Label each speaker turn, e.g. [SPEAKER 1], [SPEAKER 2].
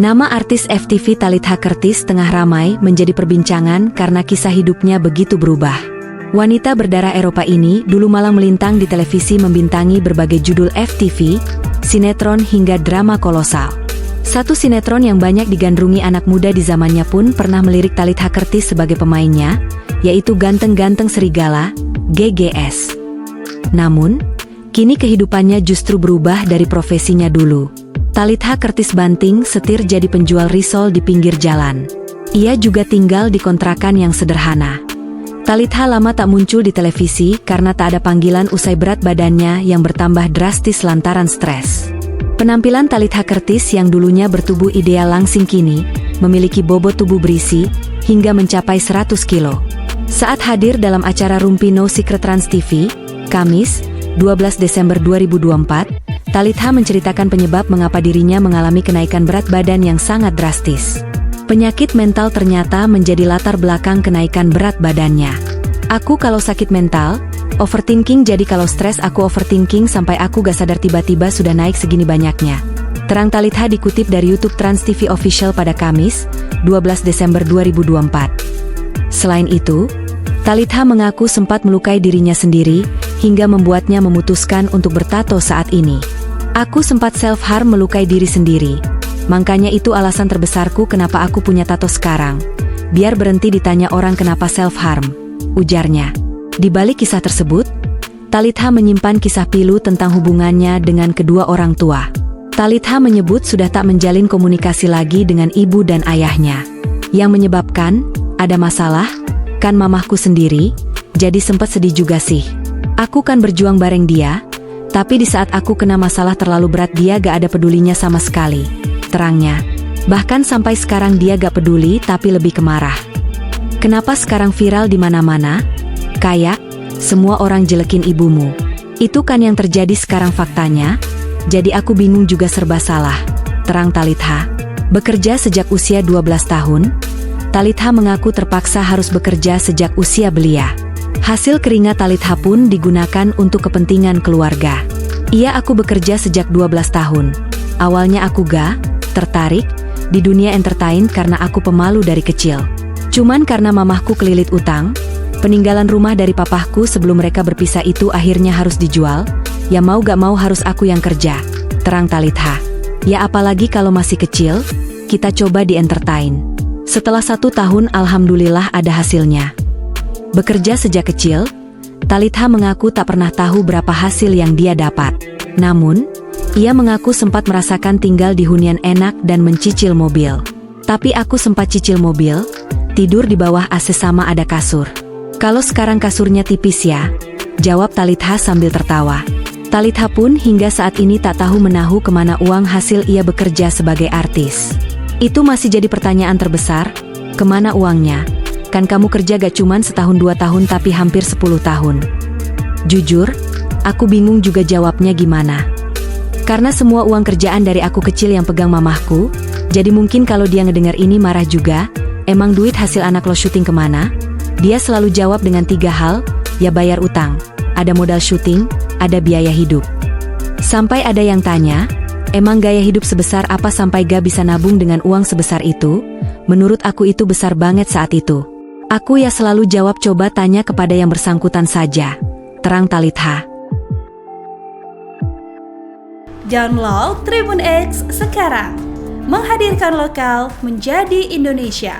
[SPEAKER 1] Nama artis FTV Talitha Curtis tengah ramai menjadi perbincangan karena kisah hidupnya begitu berubah. Wanita berdarah Eropa ini dulu malang melintang di televisi membintangi berbagai judul FTV, sinetron hingga drama kolosal. Satu sinetron yang banyak digandrungi anak muda di zamannya pun pernah melirik Talitha Curtis sebagai pemainnya, yaitu Ganteng-Ganteng Serigala, GGS. Namun, kini kehidupannya justru berubah dari profesinya dulu. Talitha Curtis banting setir jadi penjual risol di pinggir jalan. Ia juga tinggal di kontrakan yang sederhana. Talitha lama tak muncul di televisi karena tak ada panggilan usai berat badannya yang bertambah drastis lantaran stres. Penampilan Talitha Curtis yang dulunya bertubuh ideal langsing kini memiliki bobot tubuh berisi hingga mencapai 100 kilo. Saat hadir dalam acara Rumpi No Secret Trans TV, Kamis, 12 Desember 2024, Talitha menceritakan penyebab mengapa dirinya mengalami kenaikan berat badan yang sangat drastis. Penyakit mental ternyata menjadi latar belakang kenaikan berat badannya. Aku kalau sakit mental, overthinking, jadi kalau stres aku overthinking sampai aku gak sadar tiba-tiba sudah naik segini banyaknya. Terang Talitha dikutip dari YouTube Trans TV Official pada Kamis, 12 Desember 2024. Selain itu, Talitha mengaku sempat melukai dirinya sendiri, hingga membuatnya memutuskan untuk bertato saat ini. Aku sempat self-harm, melukai diri sendiri. Makanya itu alasan terbesarku kenapa aku punya tato sekarang. Biar berhenti ditanya orang kenapa self-harm, ujarnya. Di balik kisah tersebut, Talitha menyimpan kisah pilu tentang hubungannya dengan kedua orang tua. Talitha menyebut sudah tak menjalin komunikasi lagi dengan ibu dan ayahnya. Yang menyebabkan, ada masalah, kan mamahku sendiri, jadi sempat sedih juga sih. Aku kan berjuang bareng dia, tapi di saat aku kena masalah terlalu berat dia gak ada pedulinya sama sekali, terangnya. Bahkan sampai sekarang dia gak peduli tapi lebih kemarah. Kenapa sekarang viral di mana-mana? Kayak, semua orang jelekin ibumu. Itu kan yang terjadi sekarang faktanya, jadi aku bingung juga serba salah, terang Talitha. Bekerja sejak usia 12 tahun, Talitha mengaku terpaksa harus bekerja sejak usia belia. Hasil keringat Talitha pun digunakan untuk kepentingan keluarga. Aku bekerja sejak 12 tahun. Awalnya aku gak tertarik di dunia entertain karena aku pemalu dari kecil. Cuman karena mamahku kelilit utang, peninggalan rumah dari papahku sebelum mereka berpisah itu akhirnya harus dijual, ya mau gak mau harus aku yang kerja, terang Talitha. Ya apalagi kalau masih kecil, kita coba di entertain. Setelah 1 tahun alhamdulillah ada hasilnya. Bekerja sejak kecil, Talitha mengaku tak pernah tahu berapa hasil yang dia dapat. Namun, ia mengaku sempat merasakan tinggal di hunian enak dan mencicil mobil. Tapi aku sempat cicil mobil, tidur di bawah AC sama ada kasur. Kalau sekarang kasurnya tipis ya, jawab Talitha sambil tertawa. Talitha pun hingga saat ini tak tahu menahu kemana uang hasil ia bekerja sebagai artis. Itu masih jadi pertanyaan terbesar, kemana uangnya? Kan kamu kerja gak cuman setahun 2 tahun tapi hampir 10 tahun. Jujur, aku bingung juga jawabnya gimana. Karena semua uang kerjaan dari aku kecil yang pegang mamahku, jadi mungkin kalau dia ngedengar ini marah juga, emang duit hasil anak lo syuting kemana? Dia selalu jawab dengan 3 hal, ya bayar utang, ada modal syuting, ada biaya hidup. Sampai ada yang tanya, emang gaya hidup sebesar apa sampai gak bisa nabung dengan uang sebesar itu? Menurut aku itu besar banget saat itu. Aku ya selalu jawab coba tanya kepada yang bersangkutan saja, terang Talitha.
[SPEAKER 2] Download Tribun X sekarang, menghadirkan lokal menjadi Indonesia.